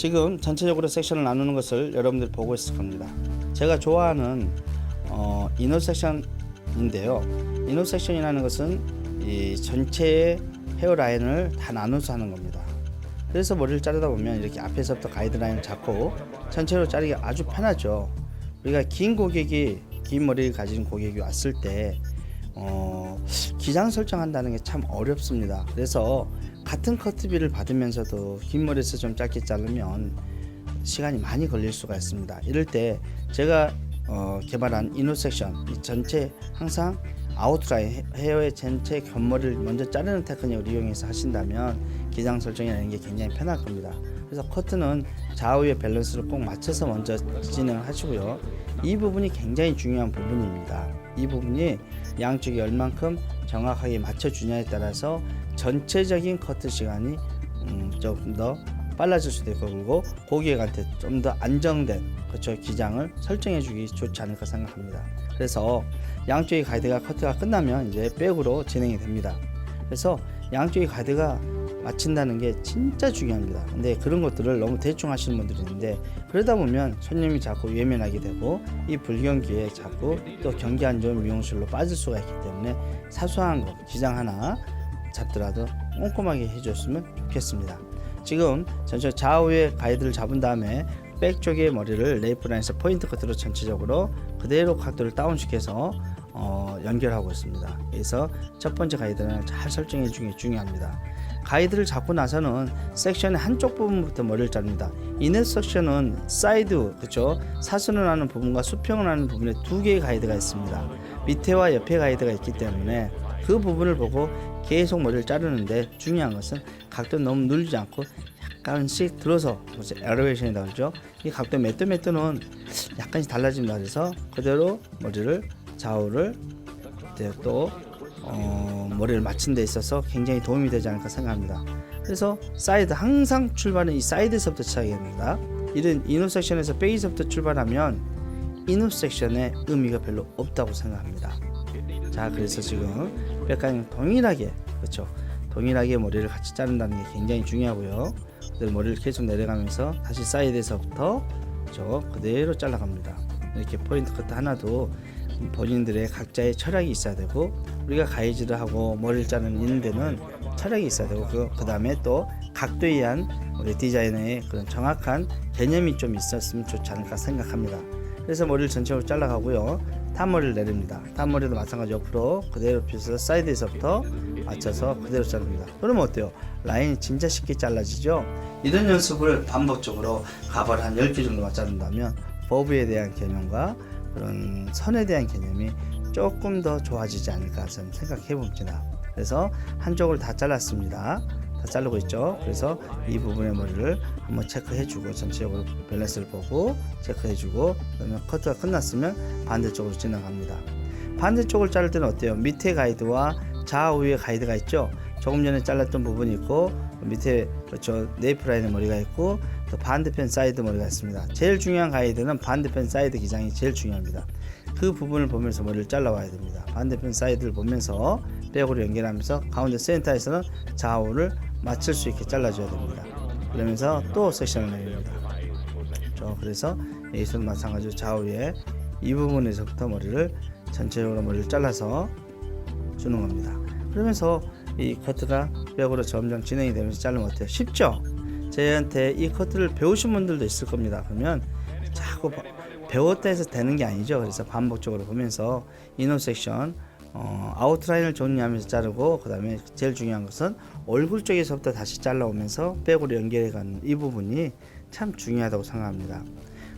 지금 전체적으로 섹션을 나누는 것을 여러분들이 보고 있을 겁니다. 제가 좋아하는 이너 섹션인데요. 이너 섹션이라는 것은 이 전체의 헤어라인을 다 나눠서 하는 겁니다. 그래서 머리를 자르다 보면 이렇게 앞에서부터 가이드라인을 잡고 전체로 자르기 아주 편하죠. 우리가 긴 머리를 가진 고객이 왔을 때 기장 설정한다는 게 참 어렵습니다. 그래서 같은 커트비를 받으면서도 긴 머리에서 좀 짧게 자르면 시간이 많이 걸릴 수가 있습니다. 이럴 때 제가 개발한 이너 섹션, 이 전체 항상 아웃라인 헤어의 전체 곁머리를 먼저 자르는 테크닉을 이용해서 하신다면 기장 설정이라는 게 굉장히 편할 겁니다. 그래서 커트는 좌우의 밸런스를 꼭 맞춰서 먼저 진행을 하시고요. 이 부분이 굉장히 중요한 부분입니다. 이 부분이 양쪽이 얼만큼 정확하게 맞춰주냐에 따라서 전체적인 커트 시간이 조금 더 빨라질 수도 있고, 그리고 고객한테 좀 더 안정된 기장을 설정해주기 좋지 않을까 생각합니다. 그래서 양쪽의 가이드가 커트가 끝나면 이제 백으로 진행이 됩니다. 그래서 양쪽의 가이드가 맞춘다는 게 진짜 중요합니다. 근데 그런 것들을 너무 대충 하시는 분들이 있는데, 그러다 보면 손님이 자꾸 외면하게 되고 이 불경기에 자꾸 또 경기 안 좋은 미용실로 빠질 수가 있기 때문에 사소한 거 기장 하나 잡더라도 꼼꼼하게 해줬으면 좋겠습니다. 지금 전체 좌우의 가이드를 잡은 다음에 백 쪽의 머리를 레이프라인에서 포인트 커트로 전체적으로 그대로 각도를 다운시켜서 연결하고 있습니다. 그래서 첫 번째 가이드는 잘 설정해 주는 게 중요합니다. 가이드를 잡고 나서는 섹션의 한쪽 부분부터 머리를 자릅니다. 이너 섹션은 사이드, 사선을 하는 부분과 수평을 하는 부분에 두 개의 가이드가 있습니다. 밑에와 옆에 가이드가 있기 때문에 그 부분을 보고 계속 머리를 자르는데, 중요한 것은 각도 너무 눌리지 않고 약간씩 들어서 엘리베이션이라고 하죠. 이 각도 몇 도는 약간씩 달라집니다. 그래서 그대로 머리를 좌우를 또 머리를 맞춘 데 있어서 굉장히 도움이 되지 않을까 생각합니다. 그래서 사이드, 항상 출발은 이 사이드에서부터 시작해야 됩니다. 이런 이너 섹션에서 베이스부터 출발하면 이너 섹션의 의미가 별로 없다고 생각합니다. 자, 그래서 지금 백가는 동일하게 동일하게 머리를 같이 자른다는 게 굉장히 중요하고요. 그대로 머리를 계속 내려가면서 다시 사이드에서부터 그대로 잘라갑니다. 이렇게 포인트 커트 하나도 본인들의 각자의 철학이 있어야 되고, 우리가 가이즈를 하고 머리를 자르는 이런 데는 철학이 있어야 되고, 그 다음에 또 각도에 의한 우리 디자이너의 그런 정확한 개념이 좀 있었으면 좋지 않을까 생각합니다. 그래서 머리를 전체적으로 잘라가고요. 탑머리를 내립니다. 탑머리도 마찬가지 옆으로 그대로 펴서 사이드에서부터 맞춰서 그대로 자릅니다. 그러면 어때요? 라인이 진짜 쉽게 잘라지죠? 이런 연습을 반복적으로 가발 한 10개 정도만 자른다면 버브에 대한 개념과 그런 선에 대한 개념이 조금 더 좋아지지 않을까 저는 생각해 봅니다. 그래서 한쪽을 다 잘랐습니다. 다 자르고 있죠. 그래서 이 부분의 머리를 한번 체크해주고, 전체적으로 밸런스를 보고 체크해주고, 그다음에 커트가 끝났으면 반대쪽으로 지나갑니다. 반대쪽을 자를 때는 어때요? 밑에 가이드와 좌우의 가이드가 있죠. 조금 전에 잘랐던 부분이 있고, 밑에 네이프 라인의 머리가 있고, 또 반대편 사이드 머리가 있습니다. 제일 중요한 가이드는 반대편 사이드 기장이 제일 중요합니다. 그 부분을 보면서 머리를 잘라와야 됩니다. 반대편 사이드를 보면서 백으로 연결하면서 가운데 센터에서는 좌우를 맞출 수 있게 잘라줘야 됩니다. 그러면서 또 섹션을 내립니다. 그래서 여기서도 마찬가지로 좌우에 이 부분에서부터 전체적으로 머리를 잘라서 주는 겁니다. 그러면서 이 커트가 백으로 점점 진행이 되면서 자르면 어때요? 쉽죠? 저한테 이 커트를 배우신 분들도 있을 겁니다. 그러면 자꾸 배웠다 해서 되는 게 아니죠. 그래서 반복적으로 보면서 이너 섹션 아웃라인을 정리하면서 자르고, 그 다음에 제일 중요한 것은 얼굴 쪽에서부터 다시 잘라오면서 백으로 연결해가는 이 부분이 참 중요하다고 생각합니다.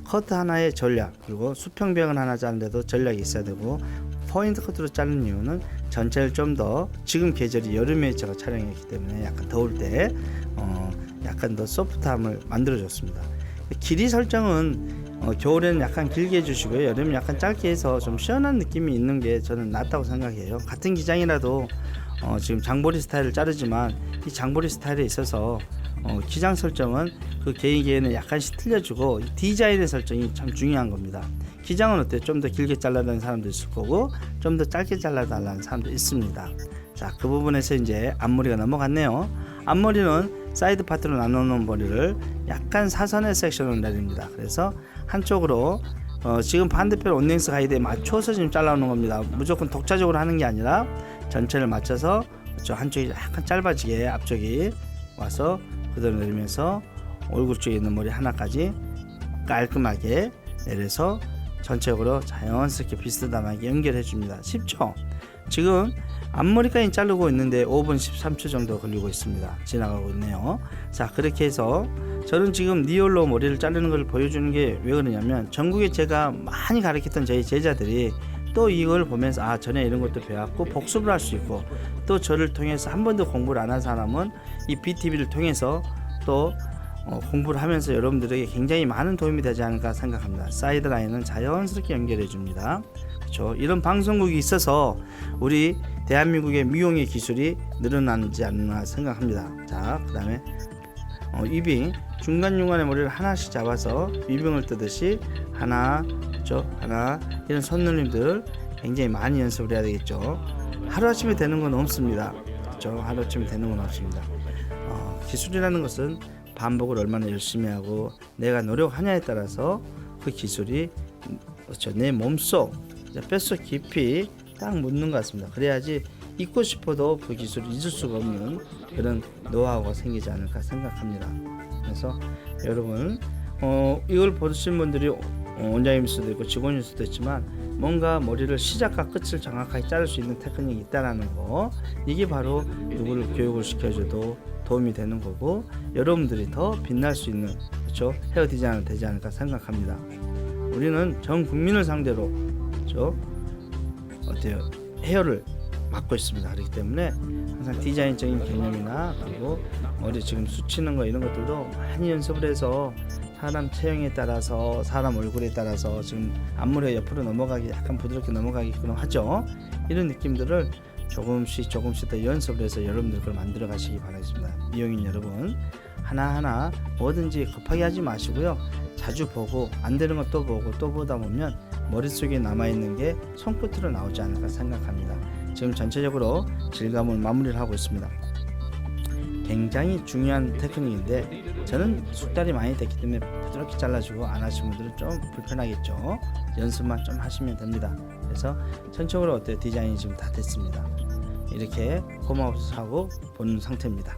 커트 하나의 전략, 그리고 수평백은 하나 자르는데도 전략이 있어야 되고, 포인트 커트로 자르는 이유는 전체를 좀 더, 지금 계절이 여름에 제가 촬영했기 때문에 약간 더울 때 약간 더 소프트함을 만들어줬습니다. 길이 설정은 겨울에는 약간 길게 해주시고요, 여름에 약간 짧게 해서 좀 시원한 느낌이 있는 게 저는 낫다고 생각해요. 같은 기장이라도 지금 장보리 스타일을 자르지만 이 장보리 스타일에 있어서 기장 설정은 그 개인은 약간씩 틀려주고, 디자인의 설정이 참 중요한 겁니다. 기장은 어때요? 좀 더 길게 잘라달라는 사람도 있을 거고, 좀 더 짧게 잘라달라는 사람도 있습니다. 자, 그 부분에서 이제 앞머리가 넘어갔네요. 앞머리는 사이드 파트로 나눠놓은 머리를 약간 사선의 섹션으로 내립니다. 그래서 한쪽으로 지금 반대편 온넥스 가이드에 맞춰서 지금 잘라오는 겁니다. 무조건 독자적으로 하는 게 아니라 전체를 맞춰서 저 한쪽이 약간 짧아지게 앞쪽이 와서 그대로 내리면서 얼굴 쪽에 있는 머리 하나까지 깔끔하게 내려서 전체적으로 자연스럽게 비스듬하게 연결해 줍니다. 쉽죠? 지금 앞머리까지 자르고 있는데 5분 13초 정도 걸리고 있습니다. 지나가고 있네요. 자, 그렇게 해서 저는 지금 니올로 머리를 자르는 걸 보여주는 게 왜 그러냐면, 전국에 제가 많이 가르쳤던 저희 제자들이 또 이걸 보면서 전에 이런 것도 배웠고 복습을 할 수 있고, 또 저를 통해서 한 번도 공부를 안 한 사람은 이 BTV를 통해서 또 공부를 하면서 여러분들에게 굉장히 많은 도움이 되지 않을까 생각합니다. 사이드 라인은 자연스럽게 연결해 줍니다. 그렇죠? 이런 방송국이 있어서 우리 대한민국의 미용의 기술이 늘어나지 않나 생각합니다. 자, 그 다음에 위빙, 중간중간에 머리를 하나씩 잡아서 위빙을 뜨듯이 하나, 그렇죠? 하나, 이런 손놀림들 굉장히 많이 연습을 해야 되겠죠. 하루아침에 되는 건 없습니다. 그렇죠? 하루아침에 되는 건 없습니다. 기술이라는 것은 반복을 얼마나 열심히 하고 내가 노력하냐에 따라서 그 기술이, 그렇죠, 내 몸속, 뼛속 깊이 딱 묻는 것 같습니다. 그래야지 잊고 싶어도 그 기술을 잊을 수가 없는 그런 노하우가 생기지 않을까 생각합니다. 그래서 여러분 이걸 보신 분들이 원장님일 수도 있고 직원일 수도 있지만, 뭔가 머리를 시작과 끝을 정확하게 자를 수 있는 테크닉이 있다라는 거, 이게 바로 누구를 교육을 시켜줘도 도움이 되는 거고, 여러분들이 더 빛날 수 있는, 그렇죠, 헤어 디자이너 되지 않을까 생각합니다. 우리는 전 국민을 상대로, 그렇죠, 어때요, 헤어를 맡고 있습니다. 그렇기 때문에 항상 디자인적인 개념이나 그리고 머리 지금 수치는 거 이런 것들도 많이 연습을 해서 사람 체형에 따라서, 사람 얼굴에 따라서 지금 앞머리가 옆으로 넘어가기, 약간 부드럽게 넘어가게끔 하죠. 이런 느낌들을 조금씩 더 연습을 해서 여러분들 걸 만들어 가시기 바라겠습니다. 미용인 여러분, 하나하나 뭐든지 급하게 하지 마시고요. 자주 보고 안 되는 것 또 보고 또 보다 보면 머릿속에 남아있는 게 손끝으로 나오지 않을까 생각합니다. 지금 전체적으로 질감을 마무리를 하고 있습니다. 굉장히 중요한 테크닉인데 저는 숙달이 많이 됐기 때문에 부드럽게 잘라주고, 안 하시는 분들은 좀 불편하겠죠. 연습만 좀 하시면 됩니다. 그래서 전체적으로 어때요? 디자인이 지금 다 됐습니다. 이렇게 홈아웃 하고 보는 상태입니다.